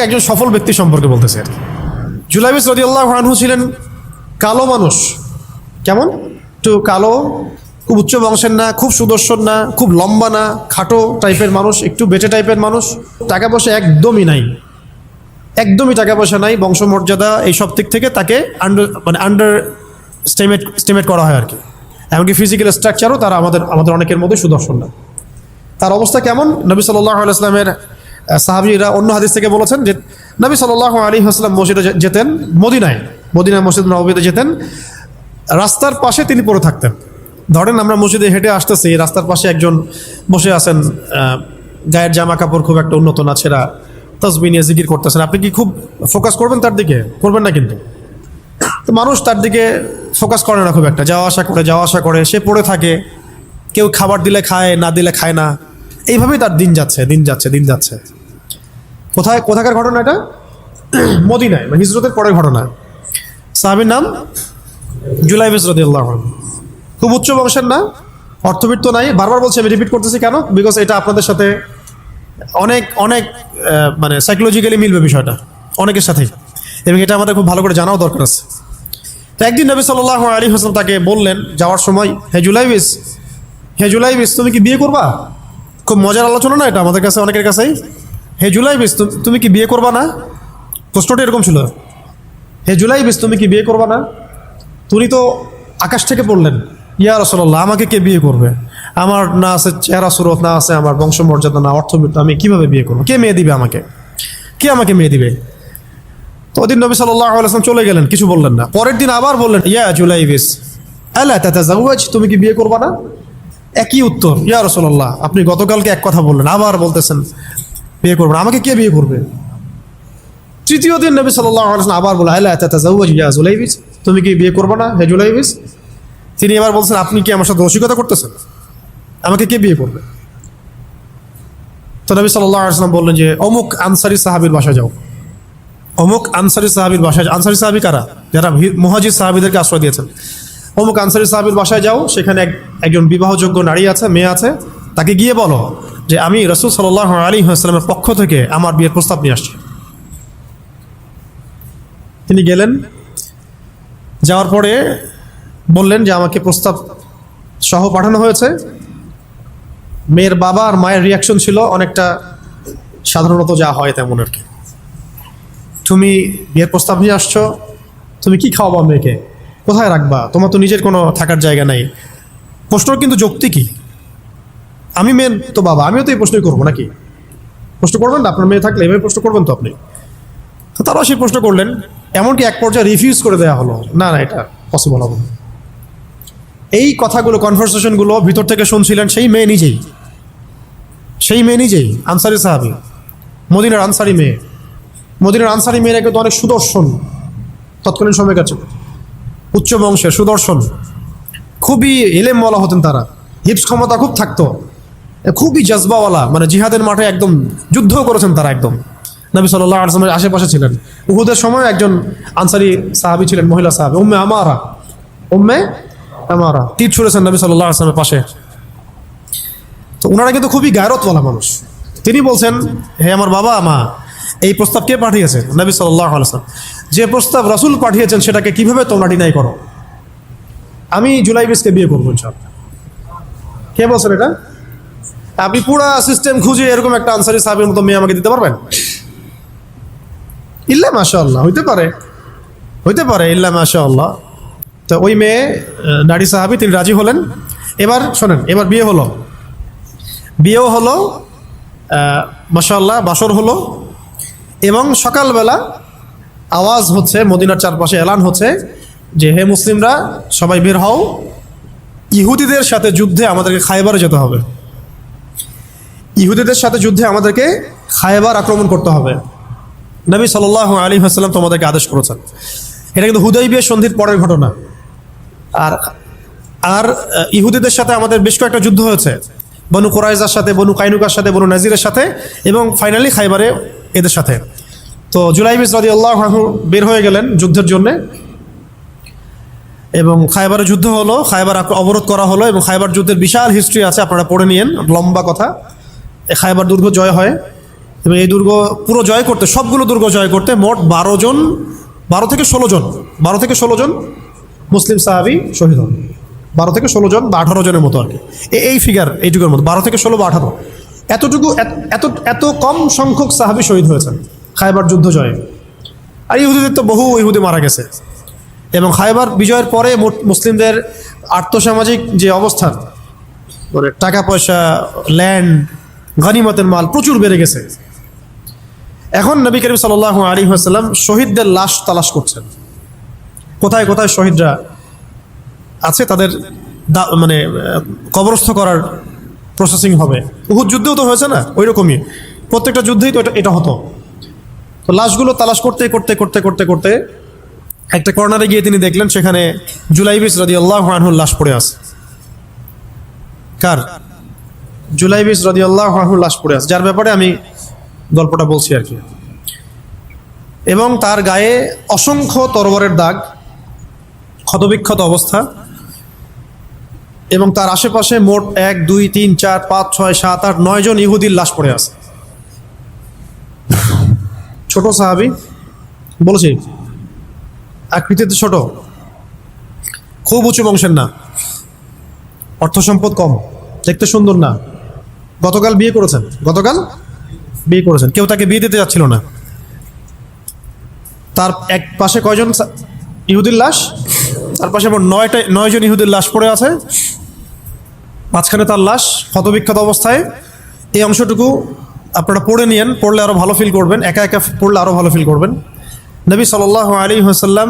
একজন সফল ব্যক্তি সম্পর্কে বলতেছে। জুলাইবিস রাদিয়াল্লাহু আনহু ছিলেন কালো মানুষ। কেমন? একটু কালো, খুব উচ্চ বংশের না, খুব সুদর্শন না, খুব লম্বা না, খাটো টাইপের মানুষ, একটু বেটে টাইপের মানুষ। টাকা পয়সা একদমই নাই, একদমই টাকা পয়সা নাই, বংশমর্যাদা এইসব দিক থেকে তাকে আন্ডার স্টিমেট করা হয় আর কি। এমনকি ফিজিক্যাল স্ট্রাকচারও তারা আমাদের অনেকের মধ্যে সুদর্শন না। তার অবস্থা কেমন? নবী সাল্লাল্লাহু আলাইহি ওয়াসাল্লামের সাহাবীরা অন্য হাদিস থেকে বলেছেন যে নবী সাল্লাল্লাহু আলাইহি ওয়াসাল্লাম মসজিদে যেতেন, মদিনা মসজিদ নববীতে যেতেন, রাস্তার পাশে তিনি পড়ে থাকতেন। ধরেন আমরা মসজিদে হেঁটে আসতেছি, রাস্তার পাশে একজন বসে আছেন, গায়ের জামা কাপড় খুব একটা উন্নত না, ছেঁড়া, তাসবিহ নিয়ে জিকির করতেছেন। আপনি কি খুব ফোকাস করবেন তার দিকে? করবেন না কিন্তু। তো মানুষ তার দিকে ফোকাস করে না খুব একটা, যাওয়া আসা করে, সে পড়ে থাকে। কেউ খাবার দিলে খায়, না দিলে খায় না। এইভাবেই তার দিন যাচ্ছে। কোথাকার ঘটনা এটা? মদিনায়, হিজরতের পরের ঘটনা। সাহাবীর নাম জুলাইবিস রাদিয়াল্লাহু আনহু। খুব উচ্চ বংশের না, অর্থবিত্ত নাই। বারবার বলছি, আমি রিপিট করতেছি কেন? বিকজ এটা আপনাদের সাথে অনেক মানে সাইকোলজিক্যালি মিলবে বিষয়টা অনেকের সাথেই, এবং এটা আমাদের খুব ভালো করে জানাও দরকার আছে। তো একদিন নবী সাল্লাল্লাহু আলাইহি ওয়াসাল্লাম তাকে বললেন যাওয়ার সময়, হে জুলাইবিস তুমি কি বিয়ে করবা? খুব মজার আলোচনা না এটা আমাদের কাছে, অনেকের কাছেই। হে জুলাইবিস তুমি কি বিয়ে করবা না? প্রশ্নটা এরকম ছিল, হে জুলাইবিস তুমি কি বিয়ে করবা না? তুমি তো আকাশ থেকে বললেন, ইয়া রাসূলুল্লাহ আমাকে কে বিয়ে করবে? আমার না আছে চেহারা সুরত, না আছে আমার বংশমর্যাদা, না অর্থবিত্ত, আমি কিভাবে বিয়ে করবো? কে মেয়ে দিবে আমাকে? কে আমাকে মেয়ে দিবে? তো ওদিন নবী সাল্লাল্লাহু আলাইহি ওয়াসাল্লাম চলে গেলেন, কিছু বললেন না। পরের দিন আবার বললেন, ইয়া জুলাইবিস আলা তাতাযাওয়াজ, তুমি কি বিয়ে করবা না? একই উত্তর, ইয়া রাসূলুল্লাহ আপনি গতকালকে এক কথা বললেন, আবার বলতেছেন বিয়ে করবেন, আমাকে কে বিয়ে করবে? তৃতীয় দিন নবী সাল্লাল্লাহু আলাইহি ওয়াসাল্লাম আবার বললেন, আলা তাতাযাওয়াজ ইয়া জুলাইবিস, তুমি কি বিয়ে করবা না হে জুলাইবিস? তিনি এবার বলছেন, আপনি কি আমার সাথে রসিকতা করতেছেন? আমাকে কে বিয়ে করবে? তো নবী সাল্লাল্লাহু আলাইহি ওয়াসাল্লাম বললেন যে অমুক আনসারী সাহাবীর বাসায় যাও। অমুক আনসারী সাহাবীর বাসায়, আনসারী সাহাবী কারা? যারা মুহাজির সাহাবীদেরকে আশ্রয় দিয়েছেন। অমুক আনসারী সাহাবীর বাসায় যাও, সেখানে একজন বিবাহযোগ্য নারী আছে, মেয়ে আছে, তাকে গিয়ে বলো যে আমি রাসূল সাল্লাল্লাহু আলাইহি ওয়াসাল্লামের পক্ষ থেকে আমার বিয়ের প্রস্তাব নিয়ে আসছি। তিনি গেলেন, যাওয়ার পরে বললেন যে আমাকে প্রস্তাব সহ পাঠানো হয়েছে। মেয়ের বাবা আর মায়ের রিয়াকশন ছিল অনেকটা সাধারণত যা হয় তেমন আর কি। তুমি বিয়ের প্রস্তাব নিয়ে আসছো, তুমি কি খাওয়াবা মেয়েকে? কোথায় রাখবা? তোমার তো নিজের কোনো থাকার জায়গা নাই। প্রশ্ন কিন্তু যৌক্তিক কি? আমি মেয়ের তো বাবা, আমিও তো এই প্রশ্নই করবো নাকি? প্রশ্ন করবেন না? আপনার মেয়ে থাকলে এভাবে প্রশ্ন করবেন তো আপনি। তো তারাও সেই প্রশ্ন করলেন, এমনকি এক পর্যায়ে রিফিউজ করে দেওয়া হলো, না এটা পসিবল হবে না। এই কথাগুলো, কনভারসেশনগুলো ভিতর থেকে শুনছিলেন সেই মেয়ে নিজেই, আনসারী সাহাবী, মদিনার আনসারী মেয়ে। মদিনার আনসারী মেয়েরা কিন্তু অনেক সুদর্শন তৎকালীন সময়কার ছিল, উচ্চ বংশের, সুদর্শন, খুবই ইলেমওয়ালা হতেন তারা, হিপস ক্ষমতা খুব থাকতো, খুবই জজবাওয়ালা, মানে জিহাদের মাঠে একদম যুদ্ধও করেছেন তারা, একদম নবী সাল্লাল্লাহু আলাইহি ওয়াসাল্লামের আশেপাশে ছিলেন। উহুদের সময় একজন আনসারী সাহাবী ছিলেন, মহিলা সাহাবী, উম্মে আমারা তীর ছুঁড়েছেন নবী সাল্লাল্লাহু আলাইহি ওয়াসাল্লামের পাশে। তো ওনারা কিন্তু খুবই গায়রতওয়ালা মানুষ। তিনি বলছেন, হে আমার বাবা মা, এই প্রস্তাব কে পাঠিয়েছেন? নবী সাল্লাল্লাহু আলাইহি ওয়াসাল্লাম। যে প্রস্তাব রাসূল পাঠিয়েছেন সেটাকে কিভাবে তোমরা ডিনাই করো? আমি জুলাইবিসকে বিয়ে করবো ইনশাআল্লাহ। কে বলছেন এটা? আপনি পুরা সিস্টেম খুঁজে এরকম একটা আনসারী সাহাবীর মতো মেয়ে আমাকে দিতে পারবেন? ইল্লা মাশাআল্লাহ, হইতে পারে ইল্লা মাশাআল্লাহ। তো ওই মেয়ে, নারী সাহাবী, তিনি রাজি হলেন। এবার শোনেন, এবার বিয়েও হলো, মাশাআল্লাহ, বাসর হলো, এবং সকালবেলা আওয়াজ হচ্ছে, মদিনার চারপাশে এলান হচ্ছে যে হে মুসলিমরা সবাই বের হও, ইহুদিদের সাথে যুদ্ধে আমাদেরকে খায়বারে যেতে হবে। ইহুদিদের সাথে যুদ্ধে আমাদেরকে খায়বার আক্রমণ করতে হবে। নবী সাল্লাল্লাহু আলাইহি ওয়াসাল্লাম তোমাদেরকে আদেশ করেছেন। এটা কিন্তু হুদাইবিয়া সন্ধির পরের ঘটনা। আর ইহুদিদের সাথে আমাদের বেশ কয়েকটা যুদ্ধ হয়েছে, বনু কুরাইজার সাথে, বনু কাইনুকার সাথে, বনু নাজিরের সাথে, এবং ফাইনালি খায়বারে এদের সাথে। তো জুলাইবিস রাদিয়াল্লাহু আনহু বের হয়ে গেলেন যুদ্ধের জন্যে, এবং খায়বারে যুদ্ধ হলো, খায়বার অবরোধ করা হলো, এবং খায়বার যুদ্ধের বিশাল হিস্ট্রি আছে, আপনারা পড়ে নিয়েন, লম্বা কথা। খায়বার দুর্গ জয় হয়, এবং এই দুর্গ পুরো জয় করতে, সবগুলো দুর্গ জয় করতে মোট 12 থেকে 16 জন মুসলিম সাহাবী শহীদ হন। 12 থেকে 16 জন বা 18 জনের মতো আর কি, এই ফিগার, এইটুকুর মতো 12 থেকে 16 বা 18, এতটুকু, এত কম সংখ্যক সাহাবী শহীদ হয়েছেন খায়বার যুদ্ধ জয়ে। আর ইহুদিদের তো বহু ইহুদি মারা গেছে। এবং খায়বার বিজয়ের পরে মুসলিমদের আর্থসামাজিক যে অবস্থান, মানে টাকা পয়সা, ল্যান্ড, গনিমতের মাল প্রচুর বেড়ে গেছে। এখন নবী করিম সাল্লাল্লাহু আলাইহি ওয়াসাল্লাম শহীদদের লাশ তালাশ করছেন, কোথায় কোথায় শহীদরা আছে, তাদের মানে কবরস্থ করার প্রসেসিং হবে। উহুদ যুদ্ধেও তো হয়েছে না, ওই রকমই প্রত্যেকটা যুদ্ধেই তো এটা হতো। তো লাশগুলো তালাশ করতে করতে করতে করতে করতে একটা কর্নারে গিয়ে তিনি দেখলেন সেখানে জুলাইবিস রাদিয়াল্লাহু আনহুর লাশ পড়ে আছে। কার? জুলাইবিস রাদিয়াল্লাহু আনহুর লাশ পড়ে আছে, যার ব্যাপারে আমি গল্পটা বলছি আর কি। এবং তার গায়ে অসংখ্য তরবারের দাগ, ক্ষতবিক্ষত অবস্থা, এবং তার আশেপাশে মোট 1 2 3 4 5 6 7 8 9 জন ইহুদির লাশ পড়ে আছে। ছোট সাহাবী, বলেছি আকৃতিতে ছোট, খুব উঁচু বংশের না, অর্থ সম্পদ কম, দেখতে সুন্দর না। গতকাল বিয়ে করেছেন, কেউ তাকে বিয়ে দিতে যাচ্ছিল না। তার এক পাশে কয়জন ইহুদির লাশ? তার পাশে আবার 9 জন ইহুদির লাশ পড়ে আছে, মাঝখানে তার লাশ ক্ষতবিক্ষত অবস্থায়। এই অংশটুকু আপনারা পড়ে নিয়েন, পড়লে আরও ভালো ফিল করবেন, একা একা পড়লে আরও ভালো ফিল করবেন। নবী সাল্লাল্লাহু আলাইহি ওয়াসাল্লাম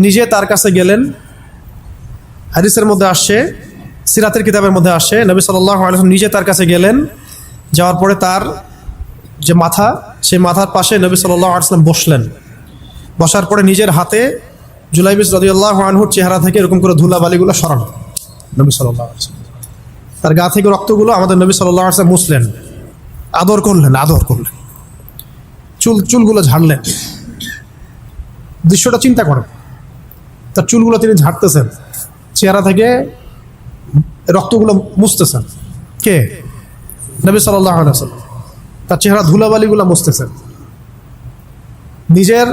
নিজে তার কাছে গেলেন। হাদিসের মধ্যে আসছে, সিরাতের কিতাবের মধ্যে আসছে, নবী সাল্লাল্লাহু আলাইহি ওয়াসাল্লাম নিজে তার কাছে গেলেন। যাওয়ার পরে তার যে মাথা, সেই মাথার পাশে নবী সাল্লাল্লাহু আলাইহি ওয়াসাল্লাম বসলেন। বসার পরে নিজের হাতে জুলাইবিস রাদিয়াল্লাহু আনহুর চেহারা থেকে এরকম করে ধুলাবালিগুলো সরান নবী সাল্লাল্লাহু আলাইহি ওয়াসাল্লাম। তার গা থেকে রক্তগুলো আমাদের নবী সাল্লাল্লাহু আলাইহি ওয়াসাল্লাম মুছলেন, আদর করলেন। চুলগুলো ঝাড়লেন। দৃশ্যটা চিন্তা করেন, তার চুলগুলো তিনি ঝাড়তেছেন, চেহারা থেকে রক্তগুলো মুছতেছেন। কে? নবী সাল্লাল্লাহু আলাইহি ওয়াসাল্লাম। তার চেহারা ধুলাবালিগুলো মুছতেছেন। নিজের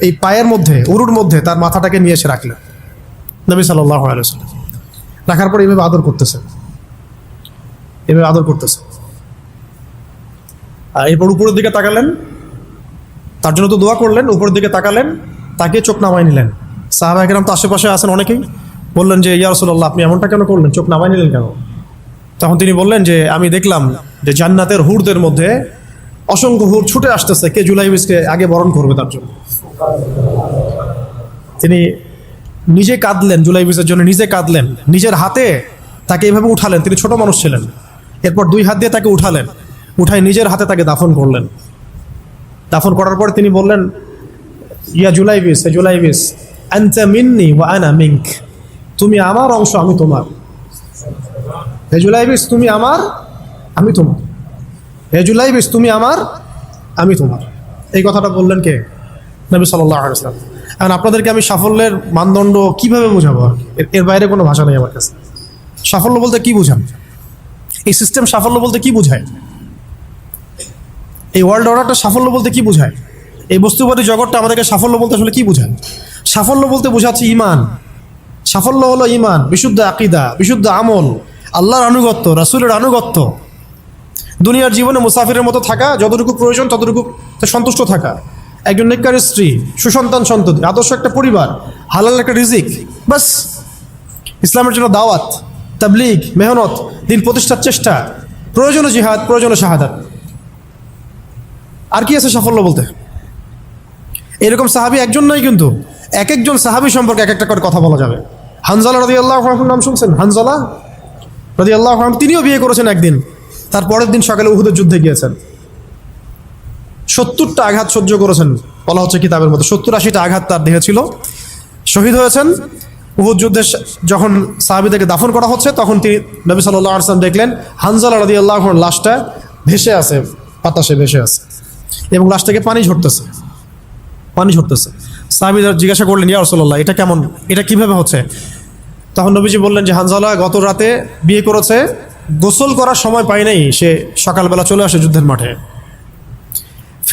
এই পায়ের মধ্যে, উরুর মধ্যে তার মাথাটাকে নিয়ে এসে রাখলেন নবী সাল্লাল্লাহু আলাইহি ওয়াসাল্লাম। রাখার পর এইভাবে আদর করতেছেন। আর এরপর উপরের দিকে তাকালেন, তার জন্য তো দোয়া করলেন। উপরের দিকে তাকালেন, তাকে চোখ নামায় নিলেন। সাহাবায়ে কেরাম তো আশেপাশে আছেন অনেকেই, বললেন যে ইয়া রাসূলুল্লাহ, আপনি এমনটা কেন করলেন, চোখ নামায় নিলেন কেন? তখন তিনি বললেন যে আমি দেখলাম যে জান্নাতের হুরদের মধ্যে অসংখ্য হুর ছুটে আসতেছে, কে জুলাইবিসকে আগে বরণ করবে তার জন্য। তিনি নিজে কাঁদলেন, জুলাইবিসের জন্য নিজে কাঁদলেন, নিজের হাতে তাকে এইভাবে উঠালেন। তিনি ছোট মানুষ ছিলেন। এরপর 2 হাত দিয়ে তাকে উঠালেন, উঠাই নিজের হাতে তাকে দাফন করলেন। দাফন করার পর তিনি বললেন, ইয়া জুলাইবিস, হে জুলাইবিস, আনতা মিন্নি ওয়া আনা মিনক, তুমি আমার অংশ, আমি তোমার। হে জুলাইবিস, তুমি আমার, আমি তোমার। হে জুলাইবিস, তুমি আমার, আমি তোমার। এই কথাটা বললেন কে? নবী সাল্লাল্লাহু আলাইহি ওয়াসাল্লাম। এখন আপনাদেরকে আমি সাফল্যের মানদণ্ড কিভাবে বোঝাবো, এর বাইরে কোনো ভাষা নেই আমার কাছে। সাফল্য বলতে কি বোঝান? এই সিস্টেম সাফল্য বলতে কি বোঝায়? এই ওয়ার্ল্ড অর্ডারটা সাফল্য বলতে কি বোঝায়? এই বস্তুবাদী জগৎটা আমাদেরকে সাফল্য বলতে আসলে কি বোঝায়? সাফল্য বলতে বোঝাচ্ছে ইমান। সাফল্য হলো ইমান, বিশুদ্ধ আকীদা, বিশুদ্ধ আমল, আল্লাহর আনুগত্য, রাসূলের আনুগত্য, দুনিয়ার জীবনে মুসাফিরের মতো থাকা, যতটুকু প্রয়োজন ততটুকু সন্তুষ্ট থাকা, একজন নেককার স্ত্রী, সুসন্তান সন্ততি, আদর্শ একটা পরিবার, হালাল একটা রিজিক, বাস। ইসলামের জন্য দাওয়াত, তাবলীগ, মেহনত, দিন প্রতিষ্ঠার চেষ্টা, প্রয়োজনে জিহাদ, প্রয়োজনে শাহাদাত। আর কি আছে সাফল্য বলতে? এরকম সাহাবী একজন নয়, কিন্তু এক একজন সাহাবী সম্পর্কে এক একটা করে কথা বলা যাবে। হানজালা রাদিয়াল্লাহু আনহুর নাম শুনছেন? হানজালা রাদিয়াল্লাহু আনহু, তিনিও বিয়ে করেছেন একদিন। তার পরের দিন সকালে উহুদের যুদ্ধে গিয়েছেন। 70টা আঘাত সহ্য করেছেন, বলা হচ্ছে কিতাবের মধ্যে 70-80টা আঘাত তার দেহে ছিল। শহীদ হয়েছেন। উহুদ যুদ্ধে যখন সাহাবীদেরকে দাফন করা হচ্ছে, তখন তিনি নবী সাল্লাল্লাহু আলাইহি ওয়াসাল্লাম দেখলেন হানজালা রাদিয়াল্লাহু আনহুর লাশটা ভেসে আছে, বাতাসে ভেসে আছে, এবং লাশ থেকে পানি ঝরতেছে। সাহাবীরা জিজ্ঞাসা করলেন, ইয়া রাসূলুল্লাহ, এটা কেমন, এটা কিভাবে হচ্ছে? তখন নবীজি বললেন যে হানজালা গত রাতে বিয়ে করেছে, গোসল করার সময় পায় নাই, সে সকালবেলা চলে আসে যুদ্ধের মাঠে।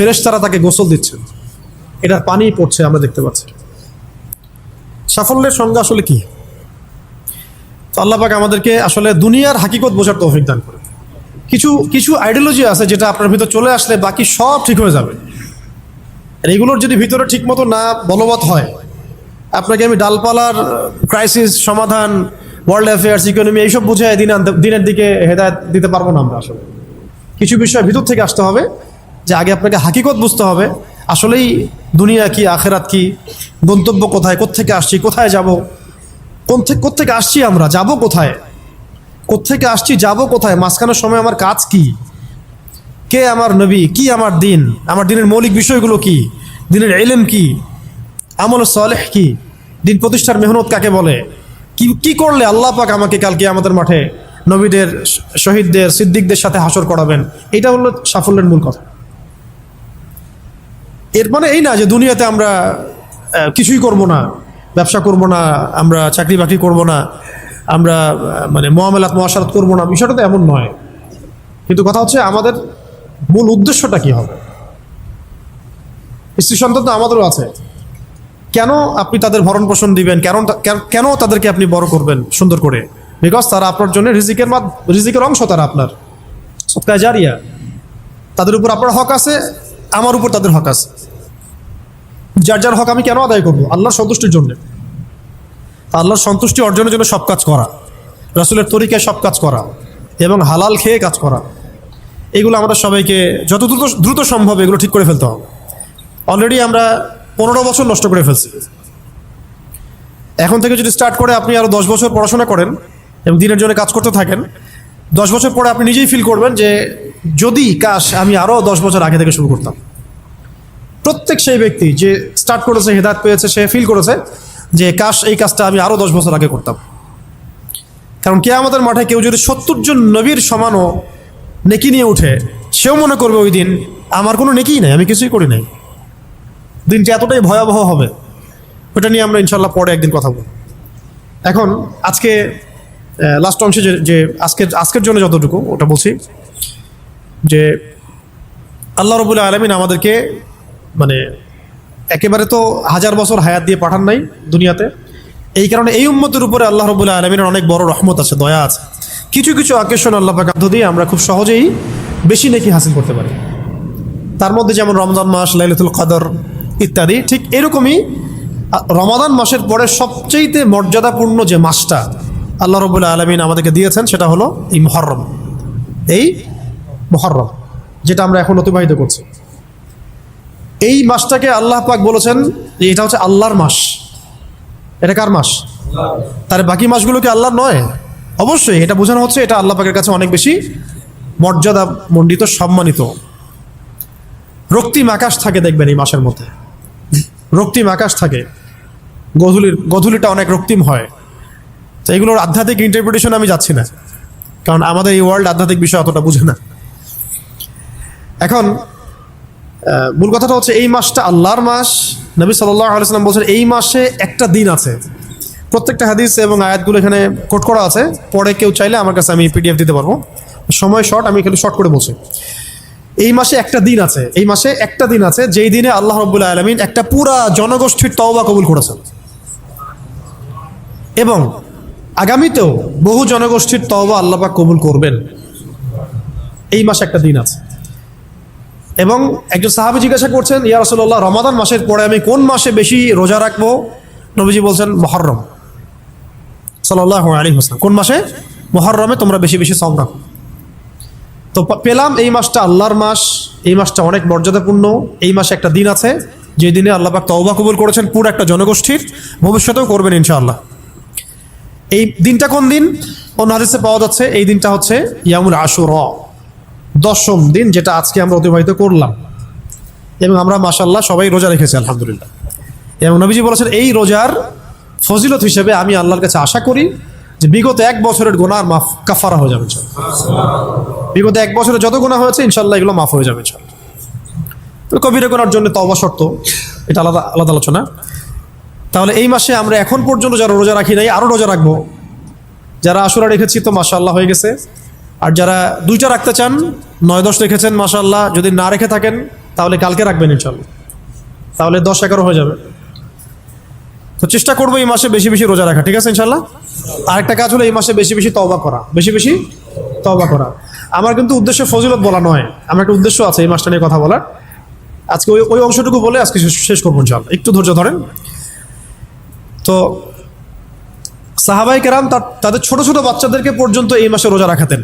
ফেরেশতারা তাকে গোসল দিচ্ছেন, এটার পানি পড়ছে আমরা দেখতে পাচ্ছি। সাফল্যের সংজ্ঞা আসলে কি? তো আল্লাহ পাক আমাদেরকে আসলে দুনিয়ার হাকিকত বোঝার তৌফিক দান করে। কিছু কিছু আইডিওলজি আছে যেটা আপনার ভিতর চলে আসলে বাকি সব ঠিক হয়ে যাবে। আর এগুলোর যদি ভিতরে ঠিক মতো না বলবৎ হয়, আপনাকে আমি ডালপালার ক্রাইসিস সমাধান, ওয়ার্ল্ড অ্যাফেয়ার্স, ইকোনমি এইসব বুঝে দিনের দিকে হেদায়েত দিতে পারবো না আমরা। আসলে কিছু বিষয় ভিতর থেকে আসতে হবে, যে আগে আপনাকে হাকিকত বুঝতে হবে আসলেই দুনিয়া কি, আখেরাত কি, গন্তব্য কোথায়, কোত্থেকে আসছি, কোথায় যাব, কোত্থেকে আসছি, আমরা যাব কোথায়, কোত্থেকে আসছি যাব কোথায়, মাঝখানের সময় আমার কাজ কি, কে আমার নবী, কি আমার দিন, আমার দিনের মৌলিক বিষয়গুলো কি, দিনের ইলম কি, আমল সালেহ কি, দিন প্রতিষ্ঠার মেহনত কাকে বলে, কি কি করলে আল্লাহ পাক আমাকে কালকে আমাদের মাঠে নবীদের, শহীদদের, সিদ্দিকদের সাথে হাসর করাবেন। এটা হলো সাফল্যের মূল কথা। এর মানে এই না যে দুনিয়াতে আমরা কিছুই করব না, ব্যবসা করব না, আমরা চাকরি বাকরি করব না, আমরা মানে মুআমালাত মুআশারাত করব না, বিষয়টা তো এমন নয়। কিন্তু কথা হচ্ছে আমাদের মূল উদ্দেশ্যটা কি হবে। স্ত্রী সন্তান তো আমাদেরও আছে, কেন আপনি তাদের ভরণ পোষণ দিবেন, কেন তাদেরকে আপনি বড় করবেন সুন্দর করে? বিকজ তারা আপনার জন্য রিজিকের অংশ, তারা আপনার সদকা জারিয়া, তাদের উপর আপনার হক আছে, আমার উপর তাদের হক আছে। যার যার হক আমি কেন আদায় করবো? আল্লাহর সন্তুষ্টির জন্য, আল্লাহর সন্তুষ্টি অর্জনের জন্য সব কাজ করা, রাসূলের তরিকায় সব কাজ করা এবং হালাল খেয়ে কাজ করা। এগুলো আমাদের সবাইকে যত দ্রুত সম্ভব এগুলো ঠিক করে ফেলতে হবে। অলরেডি আমরা 15 বছর নষ্ট করে ফেলছি। এখন থেকে যদি স্টার্ট করে আপনি আরও 10 বছর পড়াশোনা করেন এবং দিনের জন্য কাজ করতে থাকেন, 10 বছর পরে আপনি নিজেই ফিল করবেন যে যদি কাশ আমি আরও 10 বছর আগে থেকে শুরু করতাম। প্রত্যেক সেই ব্যক্তি যে স্টার্ট করেছে, হেদায়েত পেয়েছে, সে ফিল করেছে যে কাশ এই কাজটা আমি আরও 10 বছর আগে করতাম। কারণ কিয়ামতের মাঠে কেউ যদি 70 জন নবীর সমানও নেকি নিয়ে উঠে, সেও মনে করবে ওই দিন আমার কোনো নেকিই নাই, আমি কিছুই করি নাই। দিনটি এতটাই ভয়াবহ হবে, ওটা নিয়ে আমরা ইনশাল্লাহ পরে একদিন কথা বলব। এখন আজকে লাস্ট অংশে যে আজকের জন্য যতটুকু ওটা বলছি, যে আল্লাহ রাব্বুল আলামিন আমাদেরকে মানে একেবারে তো 1000 বছর হায়াত দিয়ে পাঠান নাই দুনিয়াতে। এই কারণে এই উম্মতের উপরে আল্লাহ রাব্বুল আলামিনের অনেক বড় রহমত আছে, দয়া আছে। কিছু কিছু অকেশন আল্লাহ পাক দিয়ে আমরা খুব সহজেই বেশি নেকি হাসিল করতে পারি। তার মধ্যে যেমন রমজান মাস, লাইলাতুল কদর ইত্যাদি। ঠিক এরকমই রমাদান মাসের পরে সবচেয়ে মর্যাদাপূর্ণ যে মাসটা আল্লাহ রাব্বুল আলামিন আমাদেরকে দিয়েছেন সেটা হলো এই মুহররম। এই মুহররম যেটা আমরা এখন অতিবাহিত করছি, এই মাসটাকে আল্লাহ পাক বলেছেন যে এটা হচ্ছে আল্লাহর মাস। এটা কার মাস? তার বাকি মাসগুলো কি আল্লাহর নয়? অবশ্যই। এটা বোঝানো হচ্ছে এটা আল্লাহ পাকের কাছে অনেক বেশি মর্যাদা মণ্ডিত, সম্মানিত। রক্তিম আকাশ থাকে দেখবেন এই মাসের মধ্যে, রক্তিম আকাশ থাকে, গধূলিটা অনেক রক্তিম হয়। তো এগুলোর আধ্যাত্মিক ইন্টারপ্রিটেশন আমি যাচ্ছি না, কারণ আমাদের এই ওয়ার্ল্ড আধ্যাত্মিক বিষয় অতটা বুঝে না। এখন মূল কথাটা হচ্ছে এই মাসটা আল্লাহর মাস। নবী সাল্লাল্লাহু আলাইহি ওয়াসাল্লাম বলছেন এই মাসে একটা দিন আছে। প্রত্যেকটা হাদিস এবং আয়াতগুলো এখানে কোট করা আছে, পরে কেউ চাইলে আমার কাছে আমি পিডিএফ দিতে পারবো। সময় শর্ট, আমি এখানে শর্ট করে বলছি। এই মাসে একটা দিন আছে, এই মাসে একটা দিন আছে যেই দিনে আল্লাহ রাব্বুল আলামিন একটা পুরা জনগোষ্ঠীর তওবা কবুল করেছেন, এবং আগামীতেও বহু জনগোষ্ঠীর তওবা আল্লাহ পাক কবুল করবেন। এই মাসে একটা দিন আছে। এবং একজন সাহাবী জিজ্ঞাসা করছেন, ইয়া রাসূলুল্লাহ, রমাদান মাসের পরে আমি কোন মাসে বেশি রোজা রাখবো? নবীজি বলছেন মুহররম সাল্লাল্লাহু আলাইহি ওয়াসাল্লাম। কোন মাসে? মুহররমে তোমরা বেশি বেশি সাওম রাখো। তো পেলাম এই মাসটা আল্লাহর মাস, এই মাসটা অনেক মর্যাদাপূর্ণ। এই মাসে একটা দিন আছে যে দিনে আল্লাহ পাক তওবা কবুল করেছেন পুরো একটা জনগোষ্ঠীর, ভবিষ্যতেও করবেন ইনশাআল্লাহ। এই দিনটা কোন দিন? অন্য হাদিসে পাওয়া যাচ্ছে এই দিনটা হচ্ছে ইয়ামুল আশুরা, 10ম দিন, যেটা আজকে আমরা অতিবাহিত করলাম। এবং আমরা মাশাআল্লাহ সবাই রোজা রেখেছি আলহামদুলিল্লাহ। এবং নবীজি বলেছেন এই রোজার ফজিলত হিসেবে আমি আল্লাহর কাছে আশা করি যে বিগত 1 বছরের গুনাহ মাফ, কাফারা হয়ে যাবে ইনশাআল্লাহ। বিগত 1 বছরে যত গুনাহ হয়েছে ইনশাআল্লাহ এগুলো মাফ হয়ে যাবে ইনশাআল্লাহ। তো কবিরা গুনার জন্য তওবা শর্ত, এটা আলাদা আলাদা আলোচনা। তাহলে এই মাসে আমরা এখন পর্যন্ত যারা রোজা রাখি নাই আরও রোজা রাখবো। যারা আশুরা রেখেছি তো মাশাআল্লাহ হয়ে গেছে। আর যারা 2টা রাখতে চান, 9-10 রেখেছেন মাশাআল্লাহ। যদি না রেখে থাকেন তাহলে কালকে রাখবেন ইনশাল্লাহ, তাহলে 10-11 হয়ে যাবে। তো চেষ্টা করবো এই মাসে বেশি বেশি রোজা রাখা, ঠিক আছে ইনশাল্লাহ। আরেকটা কাজ হলো এই মাসে বেশি বেশি তওবা করা, বেশি বেশি তওবা করা। আমার কিন্তু উদ্দেশ্য ফজিলত বলা নয়, আমার একটা উদ্দেশ্য আছে এই মাসটা নিয়ে কথা বলার। আজকে ওই অংশটুকু বলে আজকে শেষ করবো ইনশাল্লাহ, একটু ধৈর্য ধরেন। তো সাহাবায়ে কেরাম তাদের ছোট ছোট বাচ্চাদেরকে পর্যন্ত এই মাসে রোজা রাখাতেন,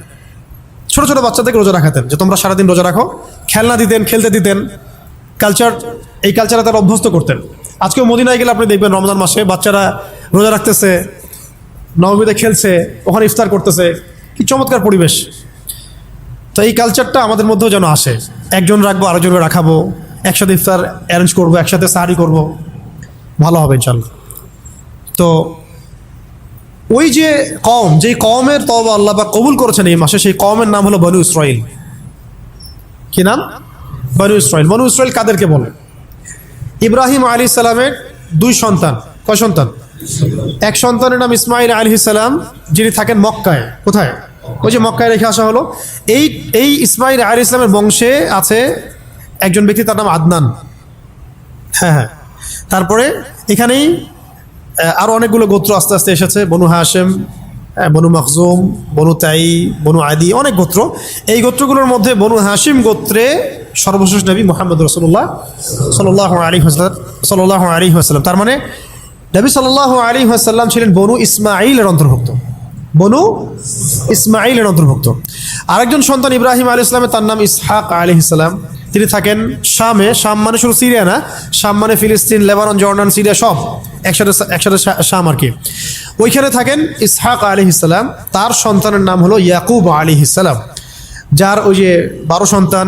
ছোট ছোট বাচ্চাদেরকে রোজা রাখাতেন, যে তোমরা সারাদিন রোজা রাখো। খেলনা দিতেন, খেলতে দিতেন, এই কালচারে তারা অভ্যস্ত করতেন। আজকেও মদিনায় গেলে আপনি দেখবেন রমজান মাসে বাচ্চারা রোজা রাখতেছে, নবমীতে খেলছে, ওখানে ইফতার করতেছে, কি চমৎকার পরিবেশ। তো এই কালচারটা আমাদের মধ্যেও যেন আসে, একজন রাখবো আরেকজনকে রাখাবো, একসাথে ইফতার অ্যারেঞ্জ করবো, একসাথে সাহারি করবো, ভালো হবে ইনশাল্লাহ। তো ওই যে কওম, যেই কওমের তওবা আল্লাহ পাক কবুল করেছেন এই মাসে, সেই কওমের নাম হলো বনু ইসরাইল। কি নাম? বনু ইসরাইল। বনু ইসরাইল কাদেরকে বলে? ইব্রাহিম আলাইহিস সালামের 2 সন্তান। কয় সন্তান? এক সন্তানের নাম ইসমাইল আলাইহিস সালাম, যিনি থাকেন মক্কায়। কোথায়? ওই যে মক্কায় রেখে আসা হলো। এই ইসমাইল আলাইহিস সালামের বংশে আছে একজন ব্যক্তি, তার নাম আদনান। হ্যাঁ, তারপরে এখানেই আরো অনেকগুলো গোত্র আস্তে আস্তে এসেছে, বনু হাশেম, বনু মখজুম, বনু তাই, বনু আদি, অনেক গোত্র। এই গোত্রগুলোর মধ্যে বনু হাশিম গোত্রে সর্বশেষ নবী মুহাম্মদ রাসূলুল্লাহ সাল্লাল্লাহু আলাইহি ওয়াসাল্লাম। তার মানে নবী সাল্লাল্লাহু আলাইহি ওয়াসাল্লাম ছিলেন বনু ইসমাঈলের অন্তর্ভুক্ত, বনু ইসমাঈলের অন্তর্ভুক্ত। আরেকজন সন্তান ইব্রাহিম আলাইহিস সালামের, তার নাম ইসহাক আলাইহিস সালাম। তিনি থাকেন শামে। শাম মানে শুধু সিরিয়া না, শাম মানে ফিলিস্তিন, লেবানন, জর্ডান, সিরিয়া সব একসাথে শাম আর কি। ওইখানে থাকেন ইসহাক আলাইহিস সালাম। তার সন্তানের নাম হলো ইয়াকুব আলাইহিস সালাম, যার ওই যে 12 সন্তান।